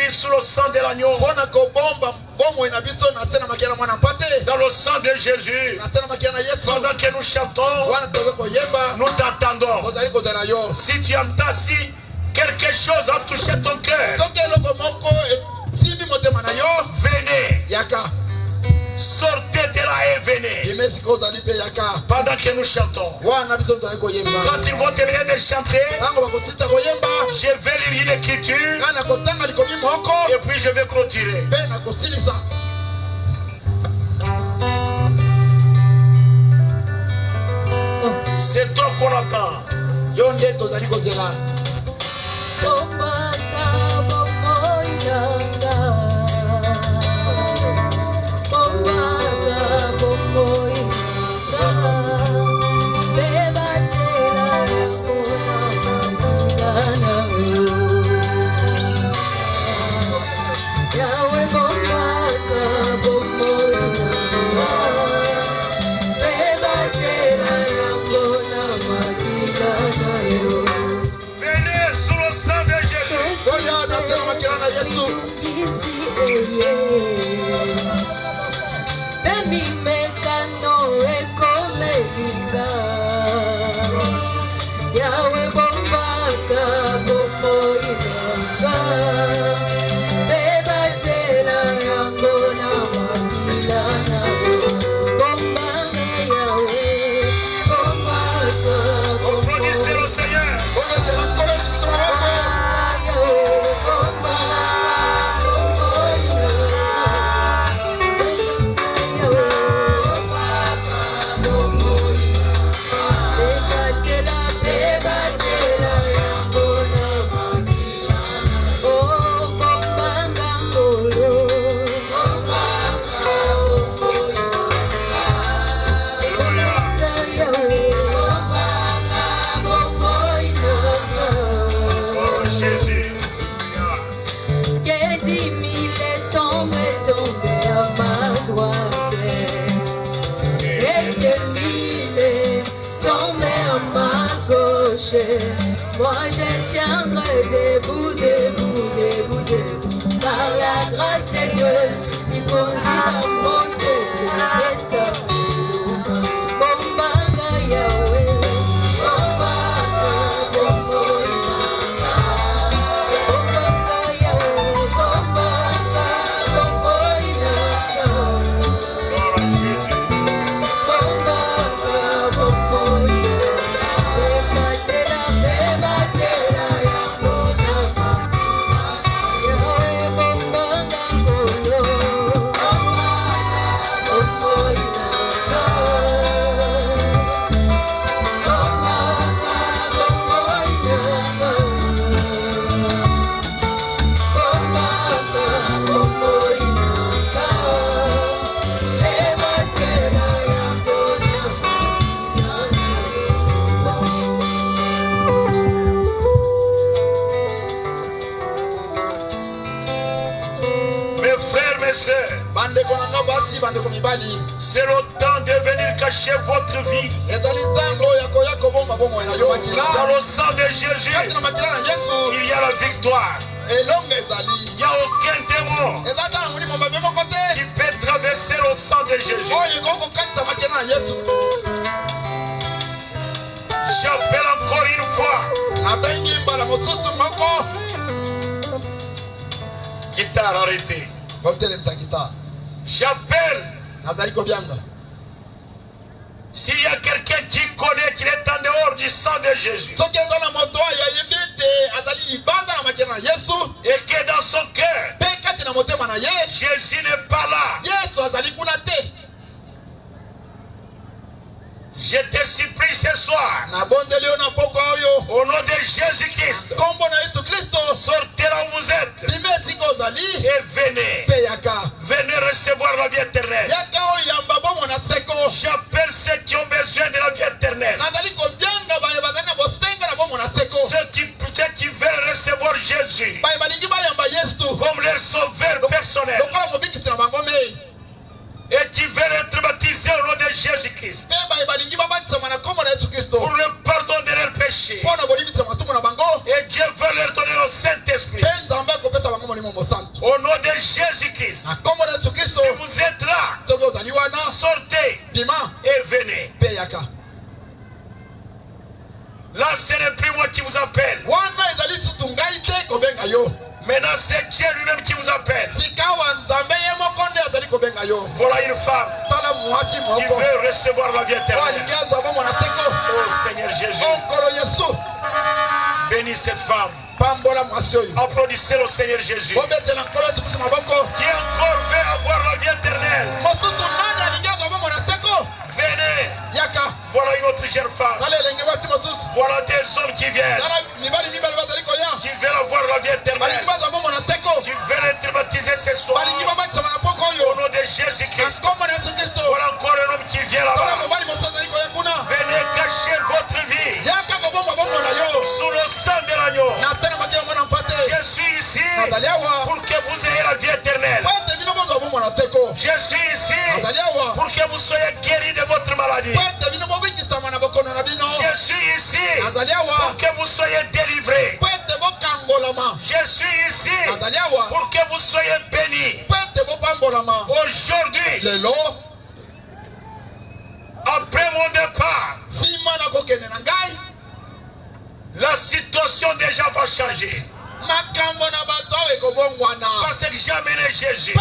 béni sous le sang de l'agneau. Dans le sang de Jésus. Pendant que nous chantons, nous t'attendons. Si tu entends si quelque chose a touché ton cœur, venez. Sortez de là et venez. Pendant que nous chantons. Quand ils vont terminer de chanter, je vais lire l'écriture et puis je vais clôturer. C'est toi qu'on attend. Moi je tiendrai debout, debout, debout, debout. Par la grâce de Dieu, il faut juste monter les sorts. Bombanga Yahweh, Bombanga, Bomboina. Bombanga Yahweh, Bombanga, Bomboina. Bombanga, Bomboina. C'est le temps de venir cacher votre vie dans le sang de Jésus. Il y a la victoire. Il n'y a aucun démon qui peut traverser le sang de Jésus. J'appelle encore une fois. Guitare arrêtée. J'appelle. S'il y a quelqu'un qui connaît qu'il est en dehors du sang de Jésus et que dans son cœur Jésus n'est pas là, je te supplie ce soir, au nom de Jésus-Christ, sortez là où vous êtes et venez. Venez recevoir la vie éternelle. J'appelle ceux qui ont besoin de la vie éternelle. Ceux qui veulent recevoir Jésus comme leur sauveur personnel et qui qui veulent être baptisés au nom de Jésus-Christ pour le pardon de leurs péchés. Et Dieu veut leur donner le Saint-Esprit. Au nom de Jésus-Christ. Si vous êtes là, sortez et venez. Là, ce n'est plus moi qui vous appelle. Maintenant, c'est Dieu lui-même qui vous appelle. Voilà une femme qui veut recevoir la vie éternelle. Oh Seigneur Jésus, bénis cette femme. Applaudissez le Seigneur Jésus qui encore veut avoir la vie éternelle. Venez. Voilà une autre jeune femme. Voilà des hommes qui viennent, qui veulent avoir la vie éternelle, qui veulent être baptisés ce soir au nom de Jésus-Christ. Voilà encore un homme qui vient là-bas. Venez cacher votre vie sous le sang de l'agneau. Je suis ici pour que vous ayez la vie éternelle. Je suis ici pour que vous soyez guéris de votre maladie. Je suis ici pour que vous soyez délivrés. Je suis ici pour que vous soyez bénis. Aujourd'hui, après mon départ, la situation déjà va changer. Parce que j'ai amené Jésus.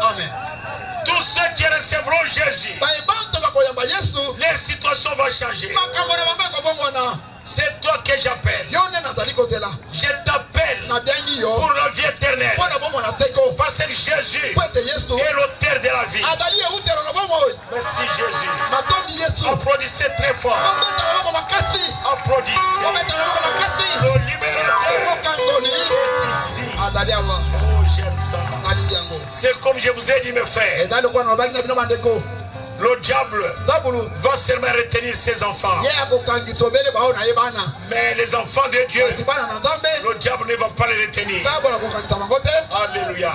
Amen. Tous ceux qui recevront Jésus, leur situation va changer. C'est toi que j'appelle. Je t'appelle pour la vie éternelle. Parce que Jésus est l'auteur de la vie. Merci Jésus. Applaudissez très fort. Applaudissez. Le libérateur est ici. Oh, j'aime ça. C'est comme je vous ai dit, mes frères. Le diable va seulement retenir ses enfants. Mais les enfants de Dieu, le diable ne va pas les retenir. Alléluia.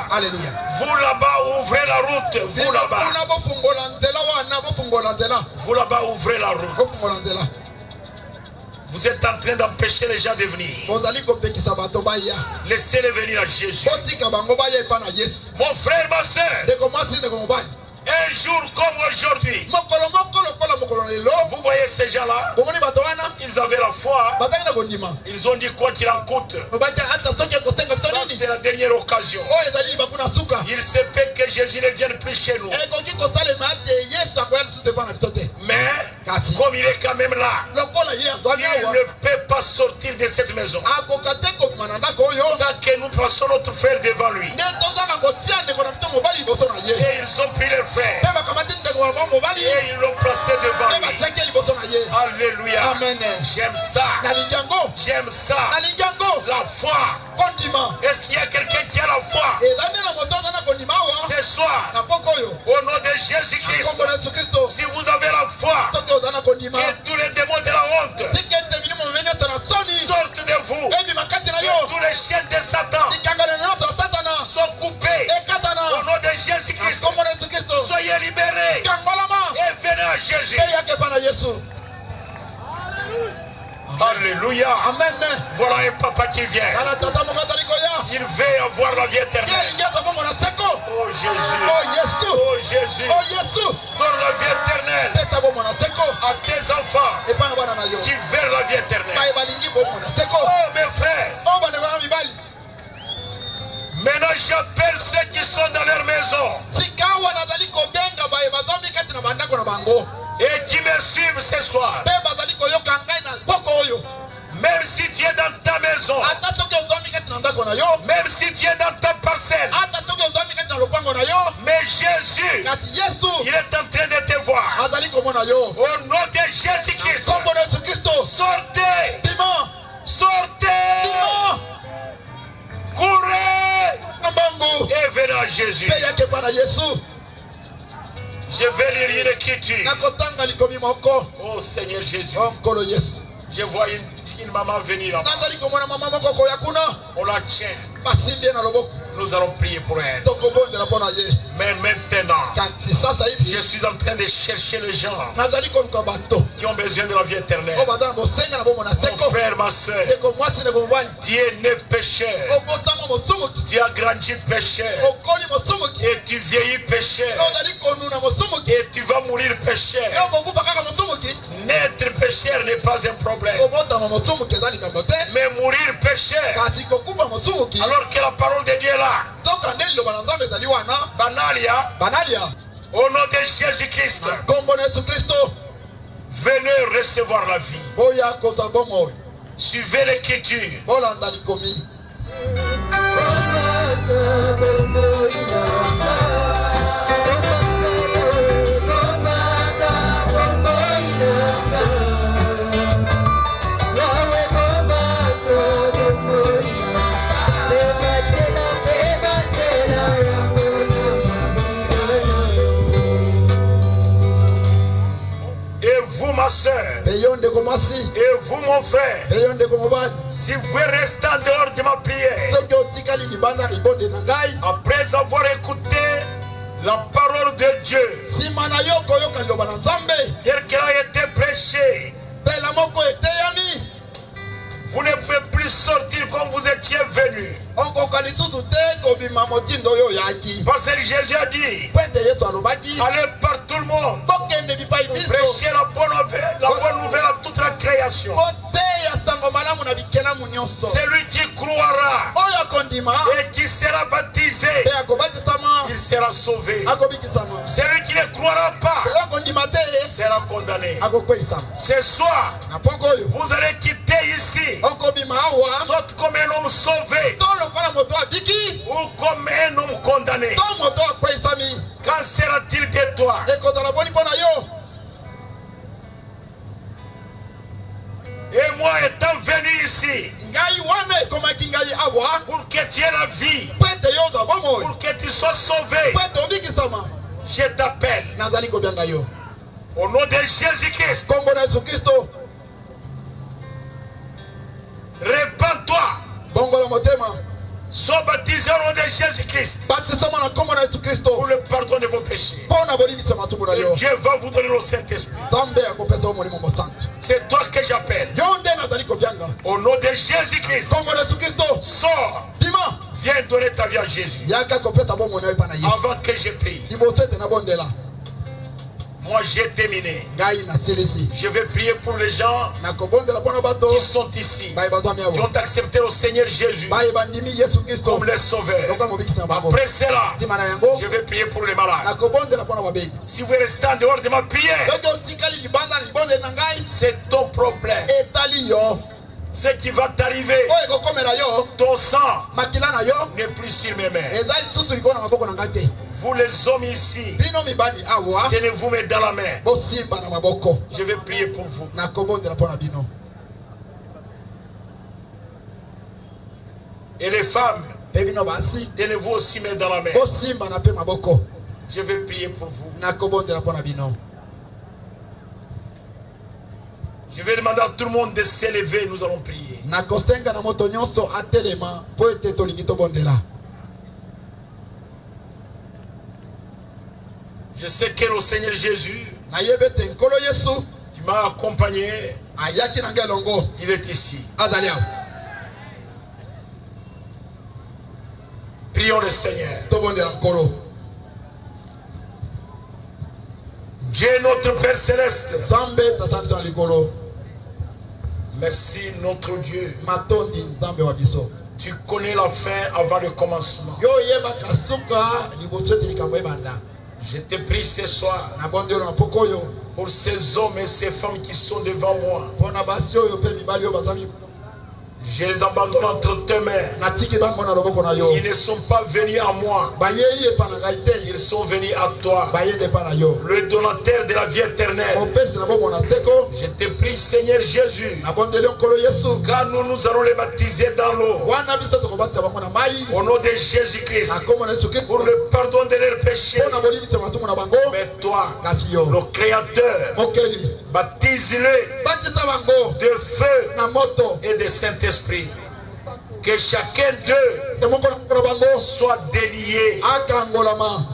Vous là-bas, ouvrez la route. Vous là-bas. Vous là-bas, ouvrez la route. Vous êtes en train d'empêcher les gens de venir. Laissez-les venir à Jésus. Mon frère, ma soeur, un jour comme aujourd'hui, vous voyez ces gens-là, ils avaient la foi. Ils ont dit quoi qu'il en coûte. Ça, c'est la dernière occasion. Il se peut que Jésus ne vienne plus chez nous. Mais, comme il est quand même là, il ne peut pas sortir de cette maison sans que nous passions notre frère devant lui. Et ils ont pris leur frère et ils l'ont placé devant lui. Alléluia. J'aime ça. J'aime ça. La foi. Est-ce qu'il y a quelqu'un qui a la foi ce soir? Au nom de Jésus-Christ, si vous avez la foi, que tous les démons de la honte sortent de vous, que tous les chaînes de Satan sont coupés. Au nom de Jésus-Christ, soyez libérés et venez à Jésus. Alléluia. Amen. Voilà un papa qui vient. Il veut avoir la vie éternelle. Oh Jésus. Oh Jésus. Donne la vie éternelle à tes enfants qui veulent la vie éternelle. Oh mes frères. Maintenant j'appelle ceux qui sont dans leur maison et qui me suivent ce soir. Même si tu es dans ta maison, même si tu es dans ta parcelle, mais Jésus, il est en train de te voir. Au nom de Jésus-Christ, sortez, sortez, courez et venez à Jésus. Je vais lire une écriture. Oh Seigneur Jésus, je vois une une maman venir là-bas. On la tient. Nous allons prier pour elle. Mais maintenant, je suis en train de chercher les gens qui ont besoin de la vie éternelle. Mon frère, ma soeur, tu es né pécheur. Tu as grandi pécheur. Et tu vieillis pécheur. Et tu vas mourir pécheur. Naître pécheur n'est pas un problème. Mais mourir pécheur, alors que la parole de Dieu est là. Banalia, au nom de Jésus-Christ, venez recevoir la vie. Suivez l'écriture. Ma soeur, et vous mon frère, si vous restez en dehors de ma prière, après avoir écouté la parole de Dieu telle qu'elle a été prêchée, vous ne pouvez plus sortir comme vous étiez venu. Parce que Jésus a dit, allez par tout le monde, prêchez la bonne nouvelle à toute la création. Celui qui croira et qui sera baptisé, il sera sauvé. Celui qui ne croira pas sera condamné. Ce soir, vous allez quitter ici, soit comme un homme sauvé ou comme un homme condamné. Qu'en sera-t-il de toi? Et moi étant venu ici pour que tu aies la vie, pour que tu sois sauvé, je t'appelle au nom de Jésus-Christ. Répands-toi. Sois baptisé au nom de Jésus-Christ pour le pardon de vos péchés. Et Dieu va vous donner le Saint-Esprit. C'est toi que j'appelle. Au nom de Jésus-Christ. Sors. Viens donner ta vie à Jésus. Avant que je prie. Moi j'ai terminé. Je vais prier pour les gens qui sont ici, qui ont accepté le Seigneur Jésus comme leur sauveur. Après cela, je vais prier pour les malades. Si vous restez en dehors de ma prière, c'est ton problème. Ce qui va t'arriver, ton sang n'est plus sur mes mains. Vous les hommes ici, tenez-vous mes dans la main. Je vais prier pour vous. Et les femmes, tenez-vous aussi mes dans la main. Je vais prier pour vous. Je vais demander à tout le monde de s'élever, nous allons prier. Je sais que le Seigneur Jésus qui m'a accompagné, il est ici. Prions le Seigneur. Dieu notre Père Céleste. Merci notre Dieu. Tu connais la fin avant le commencement. Je te prie ce soir pour ces hommes et ces femmes qui sont devant moi. Je les abandonne entre tes mains. Ils ne sont pas venus à moi. Ils sont venus à toi. Le donateur de la vie éternelle. Je te prie, Seigneur Jésus, car nous allons les baptiser dans l'eau. Au nom de Jésus-Christ. Pour le pardon de leurs péchés. Mais toi, le Créateur, baptise-les de feu et de Saint-Esprit. Que chacun d'eux soit délié,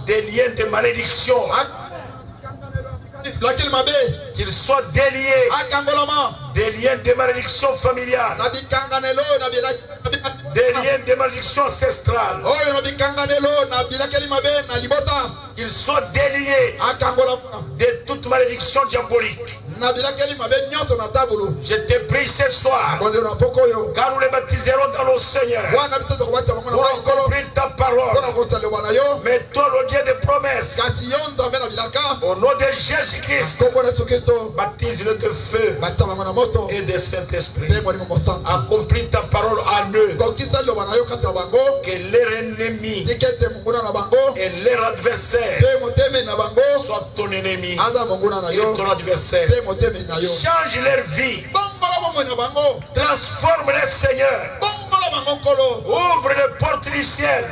des liens de malédiction. Qu'il soit délié, des liens de malédiction familiale, des liens de malédiction ancestrale. Qu'il soit délié de toute malédiction diabolique. Je te prie ce soir, car nous les baptiserons dans le Seigneur pour accomplir ta parole. Mais toi, le Dieu des promesses, au nom de Jésus-Christ, baptise-le de feu et de Saint-Esprit. Accomplis ta parole en eux. Que leur ennemi et leur adversaire soit ton ennemi et ton adversaire. Change leur vie. Transforme les Seigneur. Ouvre les portes du ciel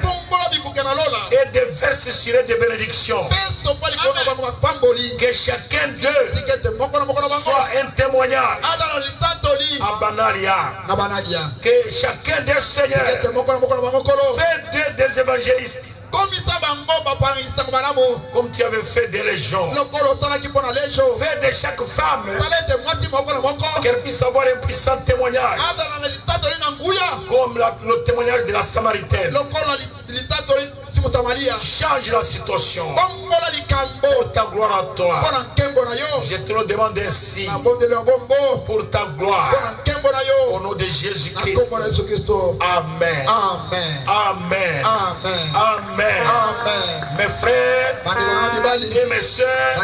et déverse sur eux des bénédictions. Que chacun d'eux soit un témoignage à Banalia. Que chacun des seigneurs fait des évangélistes. Comme tu avais fait des légions. Fais de chaque femme qu'elle puisse avoir un puissant témoignage. Comme le témoignage de la Samaritaine. Change la situation pour ta gloire à toi. Je te le demande ainsi pour ta gloire. Au nom de Jésus-Christ. Amen. Amen. Amen. Mes frères et mes soeurs,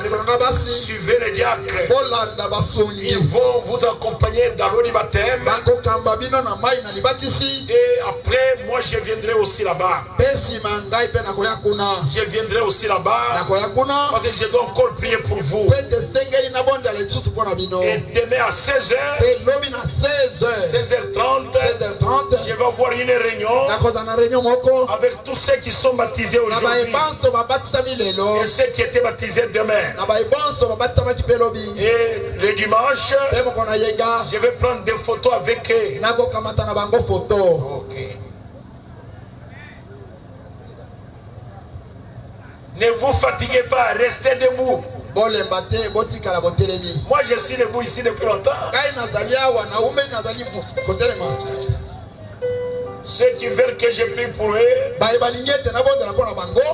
suivez les diacres. Ils vont vous accompagner dans l'eau du baptême. Et après, moi je viendrai aussi là-bas. Je viendrai aussi là-bas parce que je dois encore prier pour vous. Et demain à 16h, 16h30, je vais avoir une réunion avec tous ceux qui sont baptisés aujourd'hui et ceux qui étaient baptisés demain. Et le dimanche, je vais prendre des photos avec eux. Okay. Ne vous fatiguez pas, restez debout. Moi je suis debout ici depuis longtemps. Ceux qui veulent que je prie pour eux,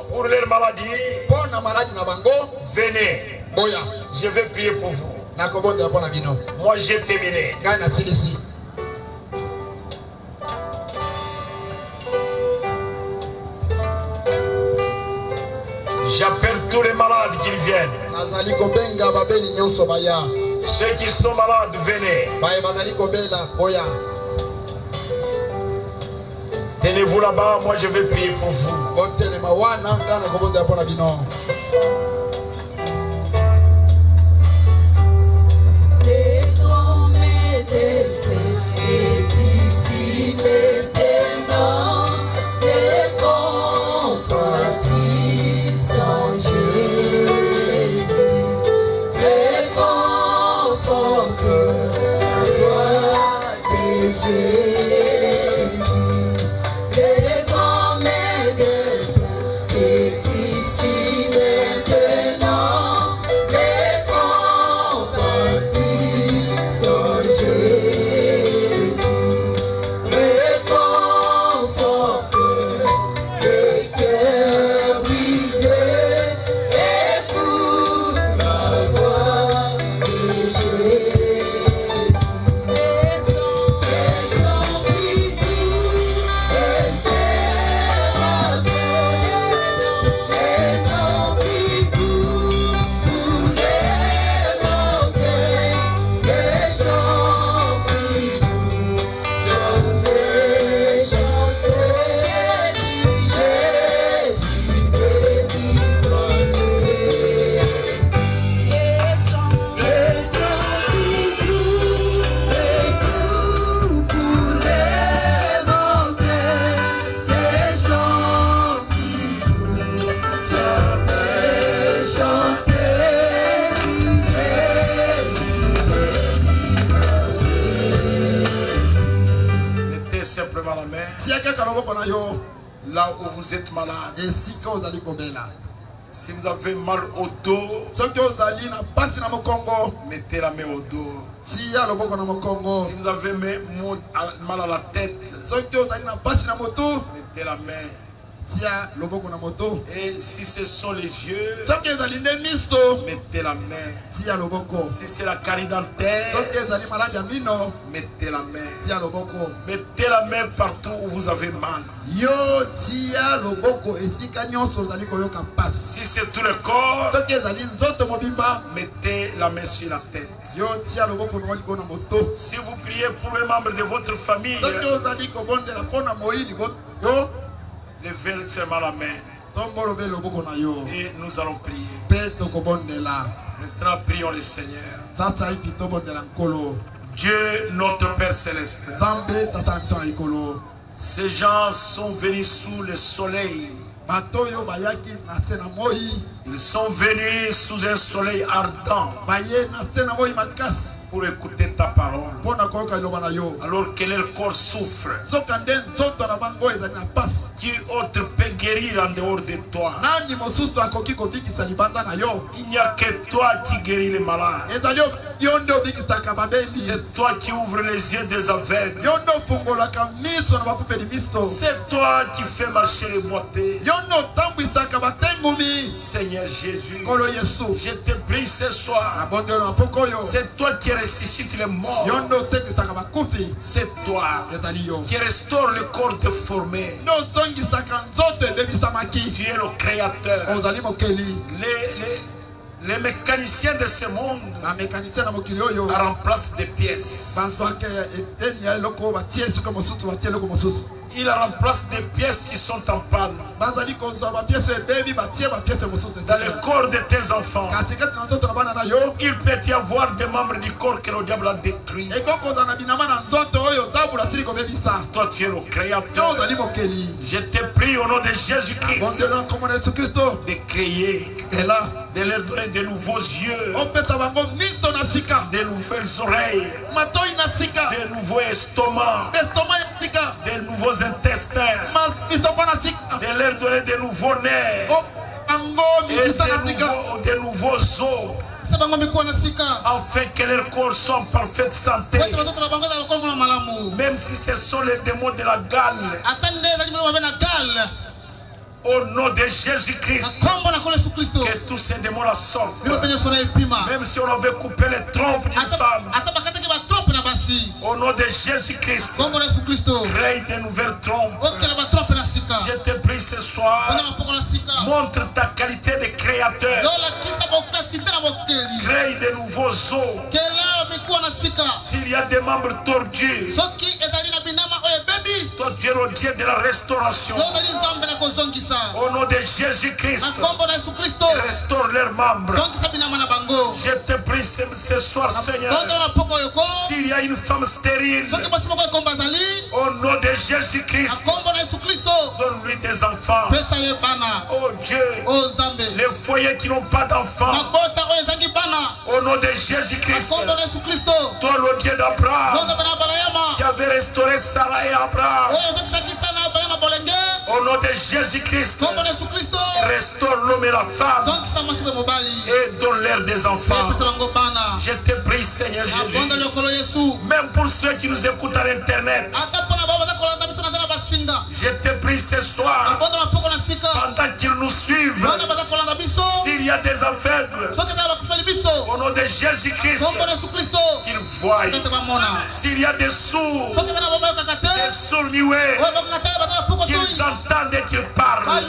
pour leur maladie, venez. Je vais prier pour vous. Moi j'ai terminé. J'appelle tous les malades qu'ils viennent. Ceux qui sont malades, venez. Tenez-vous là-bas, moi je vais prier pour vous. Les grands médecins est ici maintenant. Les compatis en Jésus. Les conforteurs à la gloire de Jésus. Les grands médecins est ici maintenant. Là où vous êtes malade. Si vous avez mal au dos, mettez la main au dos. Si vous avez mal à la tête, mettez la main. Et si ce sont les yeux, mettez la main. Si c'est la carie dentaire, mettez la main. Mettez la main partout où vous avez mal. Si c'est tout le corps, mettez la main sur la tête. Si vous priez pour un membre de votre famille, levez seulement la main. Et nous allons prier. Maintenant, prions le Seigneur. Dieu, notre Père Céleste. Ces gens sont venus sous le soleil. Ils sont venus sous un soleil ardent pour écouter ta parole. Alors que leur corps souffre. Qui autre peut guérir en dehors de toi? Il n'y a que toi qui guéris les malades. C'est toi qui ouvres les yeux des aveugles. C'est toi qui fais marcher les boiteux. Seigneur Jésus, je te prie ce soir. C'est toi qui ressuscites les morts. C'est toi qui restaure le corps déformé. Tu es le créateur. Les mécaniciens de ce monde remplacent des pièces. Il remplace des pièces qui sont en panne dans le corps de tes enfants. Il peut y avoir des membres du corps que le diable a détruits. Toi, tu es le créateur. Je te prie au nom de Jésus-Christ de créer, de leur donner de nouveaux yeux, de nouvelles oreilles, de nouveaux estomacs, de nouveaux intestins, de leur donner de nouveaux nerfs et de nouveaux os, afin que leur corps soit en parfaite santé. Même si ce sont les démons de la gale, au nom de Jésus-Christ, que tous ces démons-là sortent. Même si on avait coupé les trompes d'une femme, au nom de Jésus-Christ, crée de nouvelles trompes. Je te prie ce soir, montre ta qualité de créateur. Crée de nouveaux os. S'il y a des membres tordus, toi tu es le Dieu de la restauration. Au nom de Jésus-Christ, restaure leurs membres. Je te prie ce soir, Seigneur, s'il y a une femme stérile, au nom de Jésus-Christ, donne-lui des enfants. Oh Dieu, les foyers qui n'ont pas d'enfants, au nom de Jésus-Christ, toi le Dieu d'Abraham, qui avait restauré Sarah et Abraham, au nom de Jésus-Christ, restaure l'homme et la femme et donne-leur des enfants. Je te prie, Seigneur Jésus, même pour ceux qui nous écoutent à l'internet, je te prie ce soir, pendant qu'ils nous suivent, s'il y a des aveugles, au nom de Jésus-Christ, qu'ils voient. S'il y a des sourds muets, qu'ils entendent et qu'ils parlent.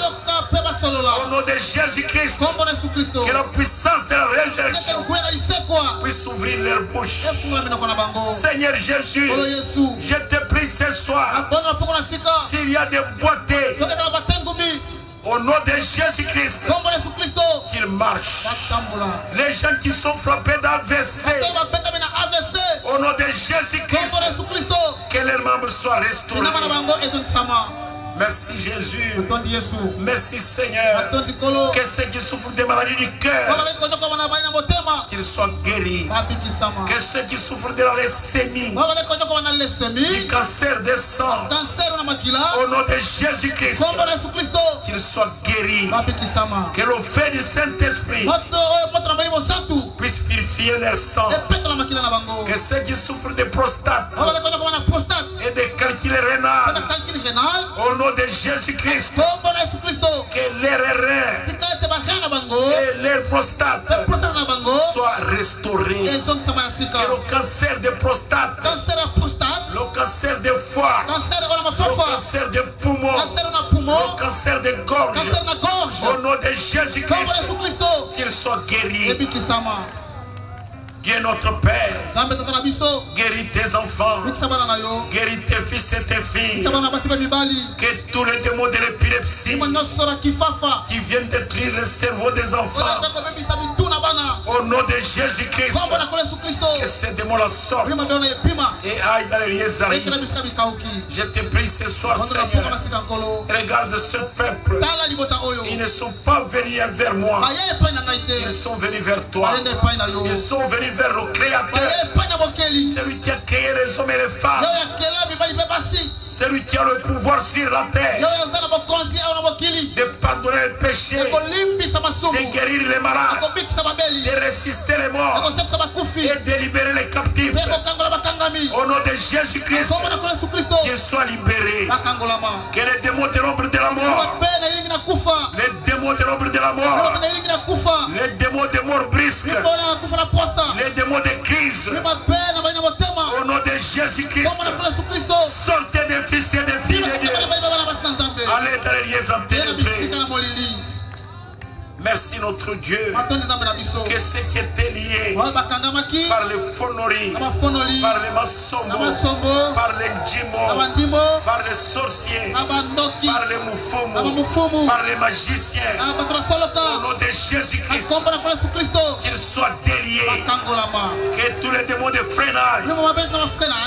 Au nom de Jésus-Christ, que la puissance de la résurrection puisse ouvrir leur bouche. Seigneur Jésus, je te prie ce soir, s'il y a des boiteux, au nom de Jésus-Christ, qu'ils marchent. Les gens qui sont frappés d'AVC, au nom de Jésus-Christ, que leurs membres soient restaurés. Merci Jésus. Merci Seigneur. Que ceux qui souffrent des maladies du cœur, qu'ils soient guéris. Que ceux qui souffrent de la leucémie, du cancer des sangs, au nom de Jésus-Christ, qu'ils soient guéris. Que le feu du Saint-Esprit puisse purifier leur sang. Que ceux qui souffrent de prostate et de calcul rénal, au nom de Jésus-Christ, que leurs reins et leur prostate soient restaurés. Que le cancer de prostate, le cancer de foie, le cancer de poumon, le cancer de gorge, au nom de Jésus-Christ, qu'ils soient guéris. Dieu notre Père, guéris tes enfants, guéris tes fils et tes filles, que tous les démons de l'épilepsie qui viennent détruire le cerveau des enfants, au nom de Jésus-Christ, que ces démons-là sortent et aillent dans les lieux arides. Je te prie ce soir, Seigneur, regarde ce peuple, ils ne sont pas venus vers moi, ils sont venus vers toi, ils sont venus vers le Créateur, celui qui a créé les hommes et les femmes, celui qui a le pouvoir sur la terre de pardonner les péchés, de guérir les malades, de résister les morts et de libérer les captifs. Au nom de Jésus-Christ, qu'ils soient libérés. Que les démons de l'ombre de la mort, les démons de l'ombre de la mort, les démons de mort brusque, les démons de crise, au nom de Jésus-Christ, sortez des fils et des filles de Dieu. Allez dans les lieux enténébrés. Merci notre Dieu, que ce qui était lié par les phoneries, par les maçons, par les djimos, par les sorciers, par les moufomos, par les magiciens, au nom de Jésus-Christ, qu'ils soient déliés, que tous les démons de freinage,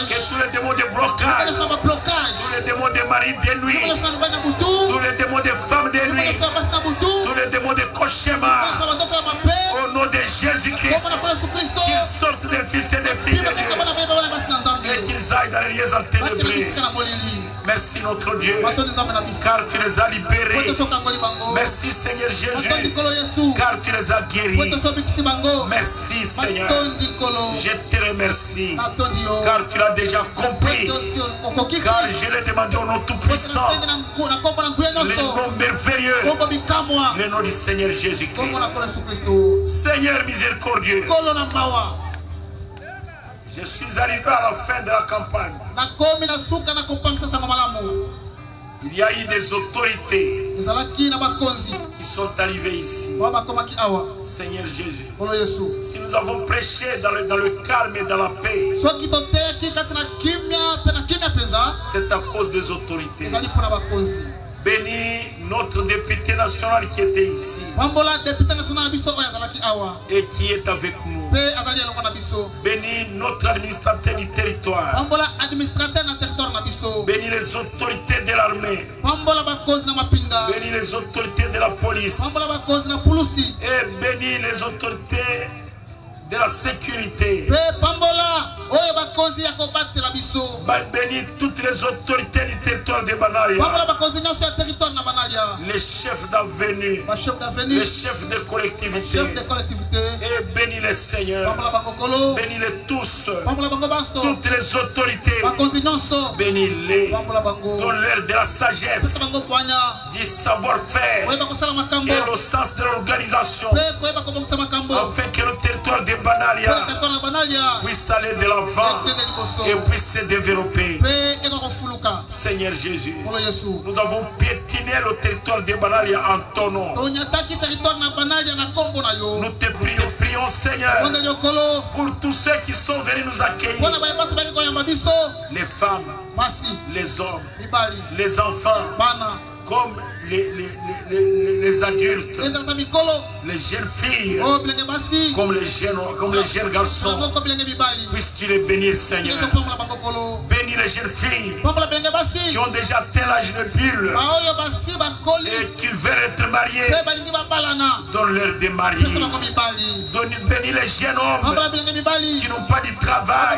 que tous les démons de blocage, tous les démons de mari de nuit, tous les démons de femmes de nuit, tous les démons de cauchemar, au nom de Jésus-Christ, qu'ils sortent des fils et des filles de Dieu et qu'ils aillent dans les lieux enténébrés. Merci notre Dieu, car tu les as libérés. Merci Seigneur Jésus, car tu les as guéris. Merci Seigneur, je te remercie, car tu l'as déjà compris, car je l'ai demandé au nom tout-puissant, le nom merveilleux, le nom du Seigneur Jésus-Christ. Seigneur miséricordieux, je suis arrivé à la fin de la campagne. Il y a eu des autorités qui sont arrivées ici. Seigneur Jésus, si nous avons prêché dans le calme et dans la paix, c'est à cause des autorités. Bénis notre député national qui était ici et qui est avec nous. Bénis notre administrateur du territoire. Bénis les autorités de l'armée. Bénis les autorités de la police. Et bénis les autorités de la sécurité. Bénis toutes les autorités du territoire de Banaria, les chefs d'avenue, les chefs de collectivité, et bénis les seigneurs, bénis-les tous, toutes les autorités, bénis-les, donne-leur de la sagesse, du savoir-faire et le sens de l'organisation, afin que le territoire de Banaria puisse aller de l'avant et puisse se développer. Seigneur Jésus, nous avons piétiné le territoire de Banalia en ton nom. Nous te prions Seigneur pour tous ceux qui sont venus nous accueillir, les femmes, les hommes, les enfants, comme les adultes, les jeunes filles, comme les jeunes garçons. Puisses-tu les bénir, Seigneur. Bénis bénis les jeunes filles qui ont déjà atteint l'âge de bulle et qui veulent être mariées. Donne-leur des maris. Bénis les jeunes hommes qui n'ont pas de travail.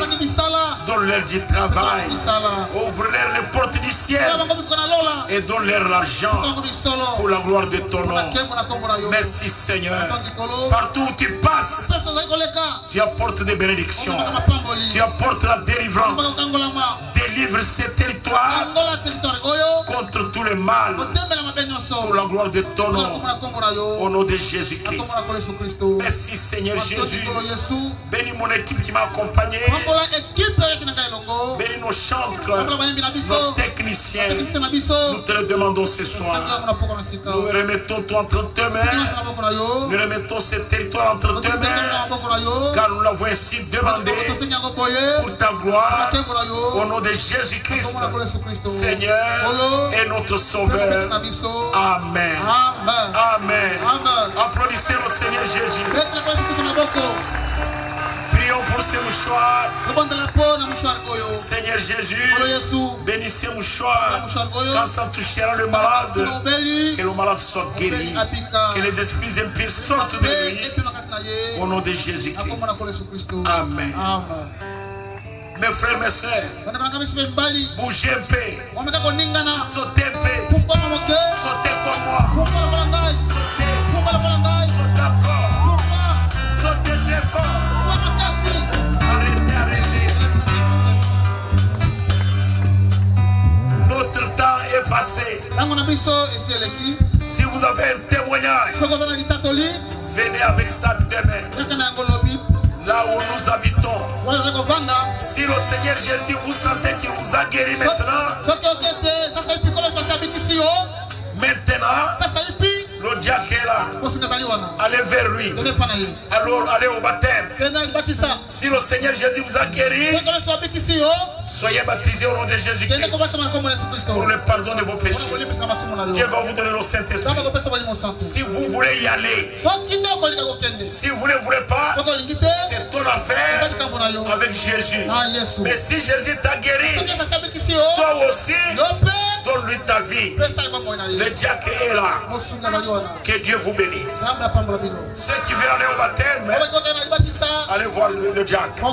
Donne-leur du travail. Ouvre-leur les portes du ciel et donne-leur l'argent pour la gloire de ton nom. Merci Seigneur. Partout où tu passes, tu apportes des bénédictions. Tu apportes la délivrance. Délivre ces territoires contre tout le mal pour la gloire de ton nom. Au nom de Jésus-Christ. Merci Seigneur Jésus. Bénis mon équipe qui m'a accompagné. Bénis nos chantres, nos techniciens. Nous te le demandons ce soir. Nous remettons toi entre tes mains. Nous remettons ce territoire entre tes mains. Car nous l'avons ainsi demandé pour ta gloire. Au nom de Jésus-Christ, Seigneur et notre Sauveur. Amen. Amen. Applaudissez le Seigneur Jésus. Prions pour ces mouchoirs. Seigneur Jésus, bénis ces mouchoirs. Quand ça touchera le malade, que le malade soit guéri. Que les esprits impurs sortent de lui. Au nom de Jésus-Christ. Amen. Mes frères, mes soeurs, bougez un peu. Sautez un peu. Sautez comme moi. Sautez. Sautez encore. Sautez très fort. Notre temps est passé. Si vous avez un témoignage, venez avec ça demain. Là où nous habitons. Si le Seigneur Jésus vous sentez qu'il vous a guéri maintenant, le diacre est là. Allez vers lui. Alors allez au baptême. Si le Seigneur Jésus vous a guéri, soyez baptisés au nom de Jésus-Christ pour le pardon de vos péchés. Dieu va vous donner le Saint-Esprit. Si vous voulez y aller, si vous ne voulez pas, c'est ton affaire avec Jésus. Mais si Jésus t'a guéri, toi aussi, donne-lui ta vie. Le diacre est là. Que Dieu vous bénisse. Ceux qui veulent aller au baptême, allez voir le diacre.